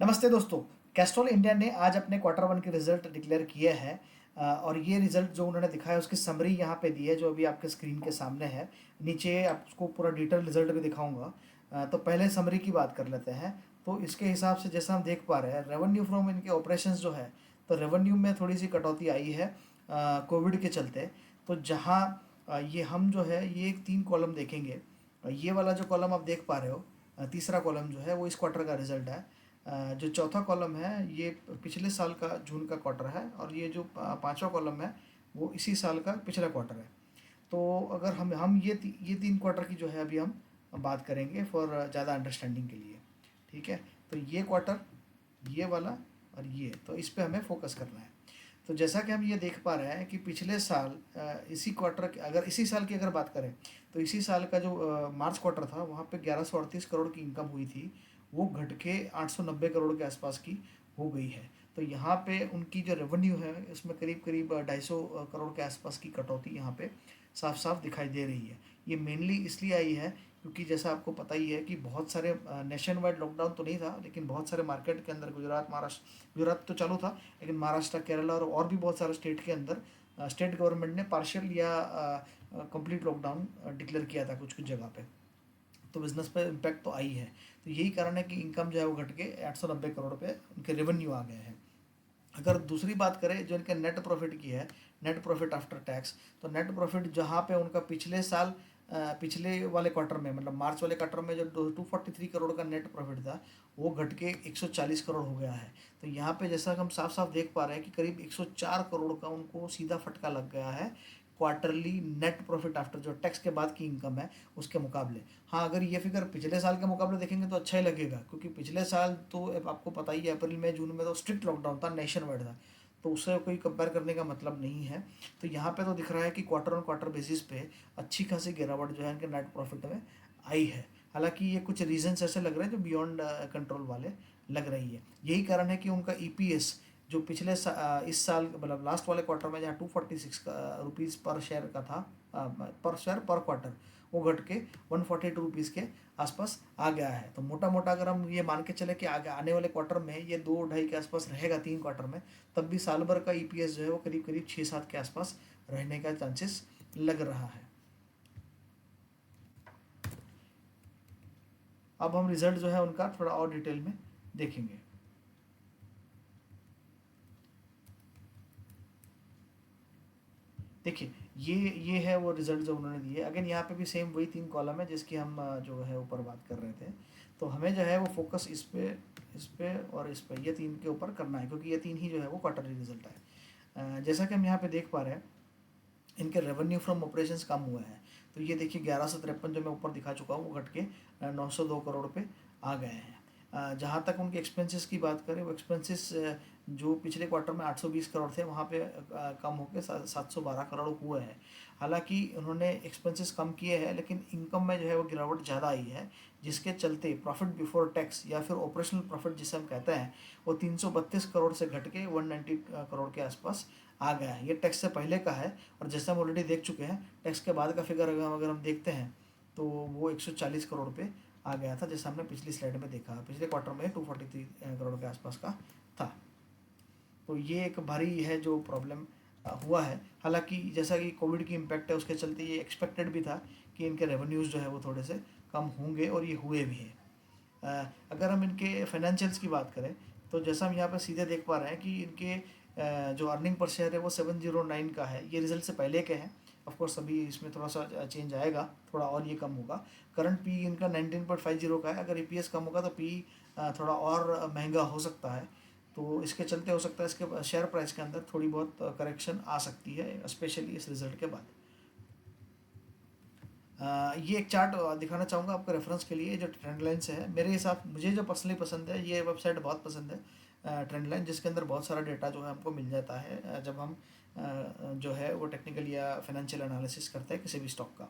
नमस्ते दोस्तों। Castrol India ने आज अपने क्वार्टर वन के रिजल्ट डिक्लेयर किए हैं। और ये रिजल्ट जो उन्होंने दिखाया उसकी समरी यहाँ पे दी है जो अभी आपके स्क्रीन के सामने है। नीचे आपको पूरा डिटेल रिजल्ट भी दिखाऊंगा। तो पहले समरी की बात कर लेते हैं। तो इसके हिसाब से जैसा हम देख पा रहे हैं रेवेन्यू फ्रॉम इनके ऑपरेशंस जो है, तो रेवेन्यू में थोड़ी सी कटौती आई है कोविड के चलते। तो जहाँ ये हम जो है ये एक 3 कॉलम देखेंगे। ये वाला जो कॉलम आप देख पा रहे हो, तीसरा कॉलम जो है वो इस क्वार्टर का रिजल्ट है। जो चौथा कॉलम है ये पिछले साल का जून का क्वार्टर है, और ये जो पांचवा कॉलम है वो इसी साल का पिछला क्वार्टर है। तो अगर हम ये 3 क्वार्टर की जो है अभी हम बात करेंगे फॉर ज़्यादा अंडरस्टैंडिंग के लिए। ठीक है, तो ये क्वार्टर, ये वाला और ये, तो इस पे हमें फोकस करना है। तो जैसा कि हम ये देख पा रहे हैं कि पिछले साल इसी क्वार्टर अगर इसी साल की अगर बात करें तो इसी साल का जो मार्च क्वार्टर था वहाँ पे 1138 करोड़ की इनकम हुई थी। वो घट के 890 करोड़ के आसपास की हो गई है। तो यहाँ पे उनकी जो रेवेन्यू है उसमें करीब करीब 250 करोड़ के आसपास की कटौती यहाँ पे साफ साफ दिखाई दे रही है। ये मेनली इसलिए आई है क्योंकि जैसा आपको पता ही है कि बहुत सारे नेशन वाइड लॉकडाउन तो नहीं था, लेकिन बहुत सारे मार्केट के अंदर गुजरात महाराष्ट्र, गुजरात तो चालू था लेकिन महाराष्ट्र, केरला और भी बहुत सारे स्टेट के अंदर स्टेट गवर्नमेंट ने पार्शियल या कंप्लीट लॉकडाउन डिक्लेयर किया था कुछ कुछ जगह पे। तो बिजनेस पे इम्पैक्ट तो आई है। तो यही कारण है कि इनकम जो है वो घट के 890 करोड़ पे उनके रेवेन्यू आ गए हैं। अगर दूसरी बात करें जो इनके नेट प्रॉफिट की है, नेट प्रॉफिट आफ्टर टैक्स, तो नेट प्रॉफिट जहाँ पे उनका पिछले साल पिछले वाले क्वार्टर में मतलब मार्च वाले क्वार्टर में जो 243 करोड़ का नेट प्रॉफिट था वो घट के 140 करोड़ हो गया है। तो यहाँ पे जैसा हम साफ साफ देख पा रहे हैं कि करीब 104 करोड़ का उनको सीधा फटका लग गया है क्वार्टरली नेट प्रॉफिट आफ्टर जो टैक्स के बाद की इनकम है उसके मुकाबले। हाँ, अगर ये फिगर पिछले साल के मुकाबले देखेंगे तो अच्छा ही लगेगा, क्योंकि पिछले साल तो अब आपको पता ही है अप्रैल मई जून में तो स्ट्रिक्ट लॉकडाउन था, नेशन वाइड था। तो उससे कोई कंपेयर करने का मतलब नहीं है। तो यहाँ पे तो दिख रहा है कि क्वार्टर ऑन क्वार्टर बेसिस पे अच्छी खासी गिरावट जो है इनके नेट प्रॉफिट में आई है। हालांकि ये कुछ रीजंस ऐसे लग रहे हैं जो बियॉन्ड कंट्रोल वाले लग रही है। यही कारण है कि उनका ईपीएस जो इस साल मतलब लास्ट वाले क्वार्टर में जहाँ 246 रुपीज़ पर शेयर का था, पर शेयर पर क्वार्टर, वो घट के 142 रुपीज़ के आसपास आ गया है। तो मोटा मोटा अगर हम ये मान के चले कि आगे आने वाले क्वार्टर में ये 2-2.5 के आसपास रहेगा 3 क्वार्टर में, तब भी साल भर का ईपीएस जो है वो करीब करीब 6-7 के आसपास रहने का चांसेस लग रहा है। अब हम रिजल्ट जो है उनका थोड़ा और डिटेल में देखेंगे। देखिए, ये है वो रिजल्ट जो उन्होंने दिए। अगेन यहाँ पे भी सेम वही 3 कॉलम है जिसकी हम जो है ऊपर बात कर रहे थे। तो हमें जो है वो फोकस इस पे और इस पे, ये 3 के ऊपर करना है क्योंकि ये 3 ही जो है वो क्वार्टरली रिजल्ट है। जैसा कि हम यहाँ पे देख पा रहे हैं इनके रेवेन्यू फ्रॉम ऑपरेशंस कम हुए हैं। तो ये देखिए 1153 जो मैं ऊपर दिखा चुका हूँ वो घट के 902 करोड़ पे आ गए हैं। जहाँ तक उनके एक्सपेंसेस की बात करें, वो एक्सपेंसेस जो पिछले क्वार्टर में 820 करोड़ थे वहाँ पे कम होकर 712 करोड़ हुए हैं। हालांकि उन्होंने एक्सपेंसेस कम किए हैं लेकिन इनकम में जो है वो गिरावट ज़्यादा आई है, जिसके चलते प्रॉफिट बिफोर टैक्स या फिर ऑपरेशनल प्रॉफिट जिसे हम कहते हैं वो 332 करोड़ से घट के 190 करोड़ के आसपास आ गया है। ये टैक्स से पहले का है, और जैसे हम ऑलरेडी देख चुके हैं टैक्स के बाद का फिगर अगर हम देखते हैं तो वो 140 करोड़ पे आ गया था, जैसा हमने पिछली स्लाइड में देखा। पिछले क्वार्टर में 243 करोड़ के आसपास का था। तो ये एक भारी है जो प्रॉब्लम हुआ है। हालांकि जैसा कि कोविड की इम्पैक्ट है उसके चलते ये एक्सपेक्टेड भी था कि इनके रेवेन्यूज़ जो है वो थोड़े से कम होंगे, और ये हुए भी हैं। अगर हम इनके फाइनेंशियल्स की बात करें तो जैसा हम यहाँ पर सीधे देख पा रहे हैं कि इनके जो अर्निंग पर शेयर है वो 709 का है। ये रिजल्ट से पहले के हैं। ऑफ कोर्स अभी इसमें थोड़ा सा चेंज आएगा, थोड़ा और ये कम होगा। करंट पी इनका 19.50 का है। अगर ईपीएस कम होगा तो पी थोड़ा और महंगा हो सकता है। तो इसके चलते हो सकता है इसके शेयर प्राइस के अंदर थोड़ी बहुत करेक्शन आ सकती है, स्पेशली इस रिजल्ट के बाद। ये एक चार्ट दिखाना चाहूँगा आपको रेफरेंस के लिए। जो ट्रेंड लाइन्स है मेरे हिसाब, मुझे जो पर्सनली पसंद है, ये वेबसाइट बहुत पसंद है ट्रेंड लाइन, जिसके अंदर बहुत सारा डेटा जो है हमको मिल जाता है जब हम जो है वो टेक्निकल या फाइनेंशियल एनालिसिस करते हैं किसी भी स्टॉक का।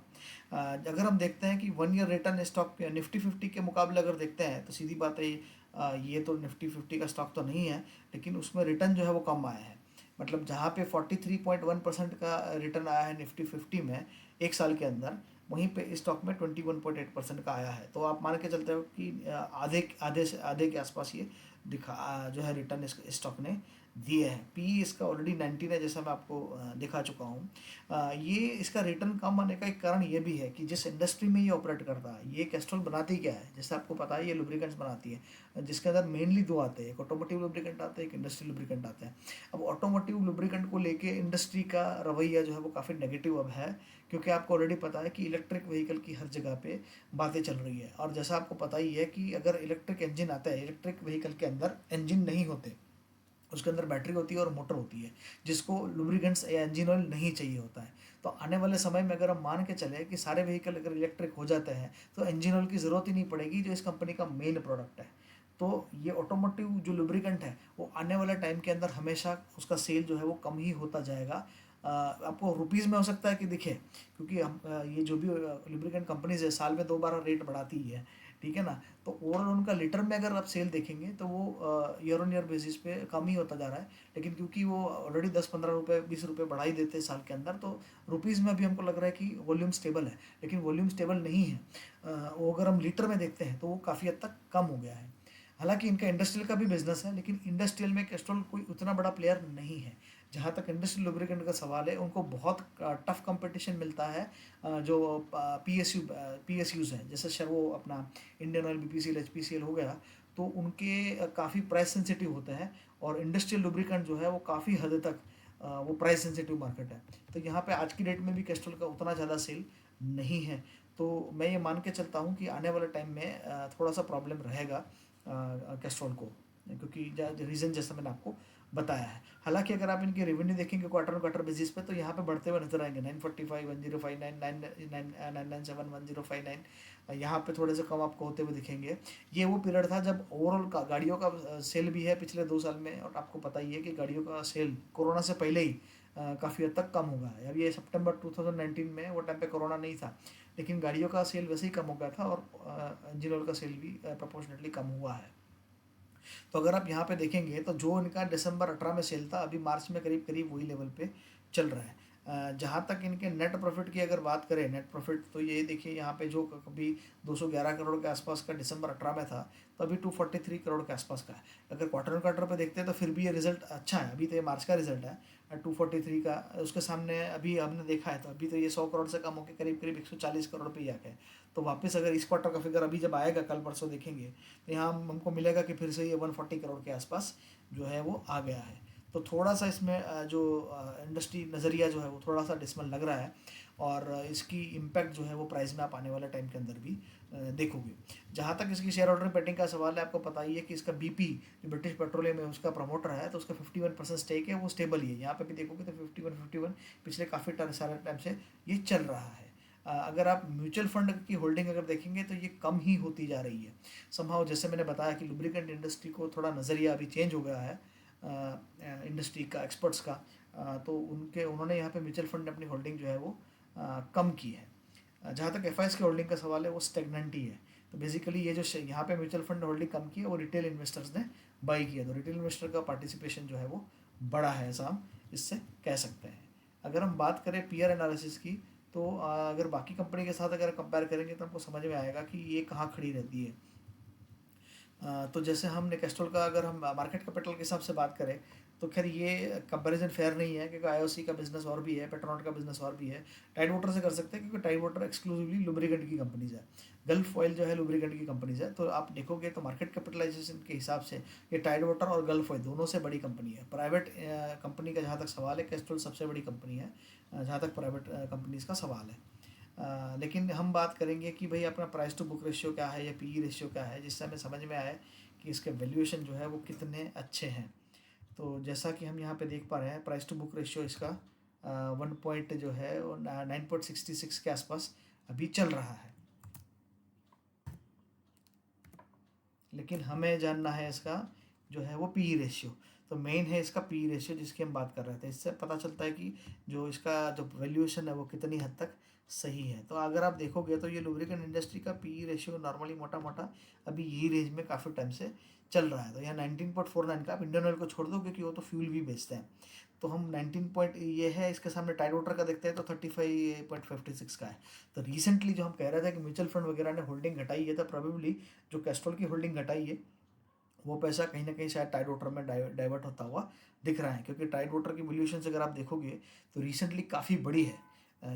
अगर हम देखते हैं कि 1 ईयर रिटर्न स्टॉक निफ्टी 50 के मुकाबले अगर देखते हैं तो सीधी बात है ये तो निफ्टी 50 का स्टॉक तो नहीं है, लेकिन उसमें रिटर्न जो है वो कम आया है। मतलब जहाँ पे 43.1% का रिटर्न आया है निफ्टी 50 में एक साल के अंदर, वहीं पे इस स्टॉक में 21.8% का आया है। तो आप मान के चलते हो कि आधे आधे से आधे के आसपास ये जो है रिटर्न इस स्टॉक ने दिए हैं। पी इसका ऑलरेडी 19 है, जैसा मैं आपको दिखा चुका हूँ। ये इसका रिटर्न कम आने का एक कारण ये भी है कि जिस इंडस्ट्री में ये ऑपरेट करता है, ये कैस्ट्रॉल बनाती क्या है, जैसे आपको पता है ये लुब्रिकेंट्स बनाती है, जिसके अंदर मेनली दो आते हैं, एक ऑटोमोटिव लुब्रिकेंट आता है, एक इंडस्ट्रियल लुब्रिकेंट आता है। अब ऑटोमोटिव लुब्रिकेंट को लेके इंडस्ट्री का रवैया जो है वो काफ़ी नेगेटिव अब है, क्योंकि आपको ऑलरेडी पता है कि इलेक्ट्रिक व्हीकल की हर जगह पे बातें चल रही है। और जैसा आपको पता ही है कि अगर इलेक्ट्रिक इंजन आता है, इलेक्ट्रिक व्हीकल के अंदर इंजन नहीं होते, उसके अंदर बैटरी होती है और मोटर होती है, जिसको लुब्रिकेंट्स या इंजन ऑयल नहीं चाहिए होता है। तो आने वाले समय में अगर हम मान के चले कि सारे व्हीकल अगर इलेक्ट्रिक हो जाते हैं तो इंजन ऑयल की ज़रूरत ही नहीं पड़ेगी, जो इस कंपनी का मेन प्रोडक्ट है। तो ये ऑटोमोटिव जो लुब्रिकेंट है वो आने वाले टाइम के अंदर हमेशा उसका सेल जो है वो कम ही होता जाएगा। आपको रुपीज़ में हो सकता है कि दिखे, क्योंकि हम ये जो भी लुब्रिकेंट कंपनीज है साल में 2 बार रेट बढ़ाती ही है, ठीक है ना। तो ओवरऑल उनका लीटर में अगर आप सेल देखेंगे तो वो ईयर ऑन ईयर बेसिस पे कम ही होता जा रहा है, लेकिन क्योंकि वो ऑलरेडी 10-15 रुपये 20 रुपये बढ़ा ही देते हैं साल के अंदर, तो रुपीज़ में अभी हमको लग रहा है कि वॉल्यूम स्टेबल है, लेकिन वॉल्यूम स्टेबल नहीं है। वो अगर हम लीटर में देखते हैं तो वो काफ़ी हद तक कम हो गया है। हालांकि इनका इंडस्ट्रियल का भी बिजनेस है, लेकिन इंडस्ट्रियल में कैस्ट्रॉल कोई उतना बड़ा प्लेयर नहीं है। जहाँ तक इंडस्ट्रियल लुब्रिकेंट का सवाल है, उनको बहुत टफ कंपटीशन मिलता है। जो पीएसयूज़ हैं, जैसे वो अपना इंडियन ऑयल, बीपीसीएल, एचपीसीएल हो गया, तो उनके काफ़ी प्राइस सेंसिटिव होते हैं। और इंडस्ट्रियल लुब्रिकेंट जो है वो काफ़ी हद तक वो प्राइस सेंसिटिव मार्केट है। तो यहाँ पे आज की डेट में भी कैस्ट्रॉल का उतना ज़्यादा सेल नहीं है। तो मैं ये मान के चलता हूँ कि आने वाले टाइम में थोड़ा सा प्रॉब्लम रहेगा कैस्ट्रॉल को, क्योंकि रीज़न जैसा मैंने आपको बताया है। हालांकि अगर आप इनके रेवेन्यू देखेंगे क्वार्टर क्वार्टर बेसिस पे, तो यहाँ पे बढ़ते हुए नजर आएंगे। 945, 1059, 997, 1059, यहाँ पे थोड़े से कम आपको होते हुए दिखेंगे। ये वो पीरियड था जब ओवरऑल का गाड़ियों का सेल भी है पिछले 2 साल में, और आपको पता ही है कि गाड़ियों का सेल कोरोना से पहले ही काफ़ी हद तक कम हो गया है। अब ये सितंबर 2019 में, वो टाइम पे कोरोना नहीं था, लेकिन गाड़ियों का सेल वैसे ही कम हो गया था, और इंजन ऑयल का सेल भी प्रोपोर्शनेटली कम हुआ है। तो अगर आप यहाँ पे देखेंगे तो जो इनका दिसंबर 18 में सेल था, अभी मार्च में करीब करीब वही लेवल पे चल रहा है। जहाँ तक इनके नेट प्रॉफिट की अगर बात करें, नेट प्रॉफिट, तो ये देखिए यहाँ पे जो कभी 211 करोड़ के आसपास का दिसंबर 18 में था, तो अभी 243 करोड़ के आसपास का है। अगर क्वार्टर क्वार्टर पे देखते हैं तो फिर भी ये रिजल्ट अच्छा है। अभी तो ये मार्च का रिजल्ट है 243 का, उसके सामने अभी हमने देखा है तो अभी तो ये 100 करोड़ से कम होकर करीब करीब 140 करोड़ पे ही आ गए। तो वापस अगर इस क्वार्टर का फिगर अभी जब आएगा, कल परसों देखेंगे, तो यहाँ हमको मिलेगा कि फिर से ये 140 करोड़ के आसपास जो है वो आ गया है। तो थोड़ा सा इसमें जो इंडस्ट्री नज़रिया जो है वो थोड़ा सा डिसमल लग रहा है, और इसकी इम्पैक्ट जो है वो प्राइस में आप आने वाले टाइम के अंदर भी देखोगे। जहाँ तक इसकी शेयर होल्डर पेटिंग का सवाल है, आपको पता ही है कि इसका बीपी जो ब्रिटिश पेट्रोलियम है उसका प्रमोटर है, तो उसका 51% स्टेक है, वो स्टेबल ही है। यहाँ पे भी देखोगे तो 51-51 पिछले काफ़ी सारे टाइम से ये चल रहा है। अगर आप म्यूचुअल फंड की होल्डिंग अगर देखेंगे तो ये कम ही होती जा रही है समहाउ। जैसे मैंने बताया कि लुब्रिकेंट इंडस्ट्री को थोड़ा नज़रिया अभी चेंज हो गया है इंडस्ट्री का, एक्सपर्ट्स का। तो उन्होंने यहाँ पे म्यूचुअल फंड अपनी होल्डिंग जो है वो कम की है। जहाँ तक एफ की होल्डिंग का सवाल है, वो स्टेगनेंट ही है। तो बेसिकली ये जो यहाँ पे म्यूचुअल फंड होल्डिंग कम की है, वो रिटेल इन्वेस्टर्स ने बाई किया, तो रिटेल इन्वेस्टर का पार्टिसिपेशन जो है वो बड़ा है, ऐसा हम इससे कह सकते हैं। अगर हम बात करें पीआर एनालिसिस की, तो अगर बाकी कंपनी के साथ अगर कंपेयर करेंगे तो हमको समझ में आएगा कि ये कहाँ खड़ी रहती है। तो जैसे हमने कैस्ट्रॉल का अगर हम मार्केट कैपिटल के हिसाब से बात करें, तो खैर ये कंपैरिजन फेयर नहीं है, क्योंकि आईओसी का बिजनेस और भी है, पेट्रोनॉट का बिजनेस और भी है। टाइड वाटर से कर सकते हैं, क्योंकि टाइड वाटर एक्सक्लूसिवली लुब्रिकेंट की कंपनीज है, गल्फ ऑयल जो है लुब्रिकेंट की कंपनीज है। तो आप देखोगे तो मार्केट कैपिटलाइजेशन के हिसाब से ये टाइड वाटर और गल्फ ऑयल दोनों से बड़ी कंपनी है। प्राइवेट कंपनी का जहाँ तक सवाल है, कैस्ट्रॉल सबसे बड़ी कंपनी है जहाँ तक प्राइवेट कंपनीज का सवाल है। लेकिन हम बात करेंगे कि भाई अपना प्राइस टू बुक रेशियो क्या है या पीई रेशियो क्या है, जिससे हमें समझ में आए कि इसके वैल्यूएशन जो है वो कितने अच्छे हैं। तो जैसा कि हम यहाँ पे देख पा रहे हैं, प्राइस टू बुक रेशियो इसका 1 पॉइंट जो है वो 9.66 के आसपास अभी चल रहा है। लेकिन हमें जानना है इसका जो है वो पी रेशियो। तो मेन है इसका पी रेशियो जिसकी हम बात कर रहे थे। इससे पता चलता है कि जो इसका जो वैल्यूएशन है वो कितनी हद तक सही है। तो अगर आप देखोगे तो ये लुब्रिकेंट इंडस्ट्री का पी रेशियो नॉर्मली मोटा मोटा अभी यही रेंज में काफ़ी टाइम से चल रहा है। तो यहाँ 19.49 का, आप इंडियन ऑयल को छोड़ दो क्योंकि वो तो फ्यूल भी बेचते हैं। तो हम 19 पॉइंट ये है, इसके सामने टाइड वाटर का देखते हैं तो 35.56 का है। तो रिसेंटली जो हम कह रहे थे कि म्यूचुअल फंड वगैरह ने होल्डिंग घटाई है, तो प्रोबेबली जो कैस्ट्रॉल की होल्डिंग घटाई है वो पैसा कहीं ना कहीं शायद टाइड वाटर में डाइवर्ट होता हुआ दिख रहा है, क्योंकि टाइड वाटर की वैल्यूएशन अगर आप देखोगे तो रिसेंटली काफ़ी बड़ी है।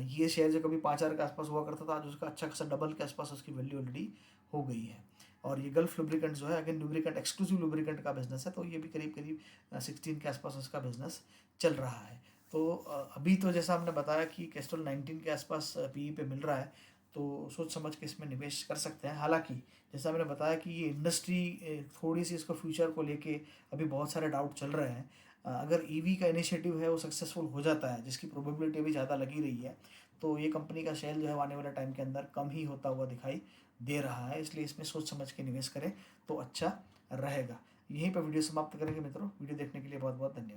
ये शेयर जो कभी 5,000 के आसपास हुआ करता था, आज उसका अच्छा खासा डबल के आसपास उसकी वैल्यू ऑलरेडी हो गई है। और ये गल्फ लुब्रिकेंट जो है, अगेन लुब्रिकेंट एक्सक्लूसिव लुब्रिकेंट का बिजनेस है, तो ये भी करीब करीब 16 के आसपास उसका बिजनेस चल रहा है। तो अभी तो जैसा हमने बताया कि कैस्ट्रॉल 19 के आसपास पीई पे मिल रहा है, तो सोच समझ के इसमें निवेश कर सकते हैं। हालांकि जैसा मैंने बताया कि ये इंडस्ट्री थोड़ी सी इसको फ्यूचर को लेके अभी बहुत सारे डाउट चल रहे हैं। अगर ईवी का इनिशिएटिव है वो सक्सेसफुल हो जाता है, जिसकी प्रोबेबिलिटी अभी ज़्यादा लगी रही है, तो ये कंपनी का शेयर जो है आने वाले टाइम के अंदर कम ही होता हुआ दिखाई दे रहा है। इसलिए इसमें सोच समझ के निवेश करें तो अच्छा रहेगा। यहीं पर वीडियो समाप्त करेंगे मित्रों। वीडियो देखने के लिए बहुत बहुत धन्यवाद।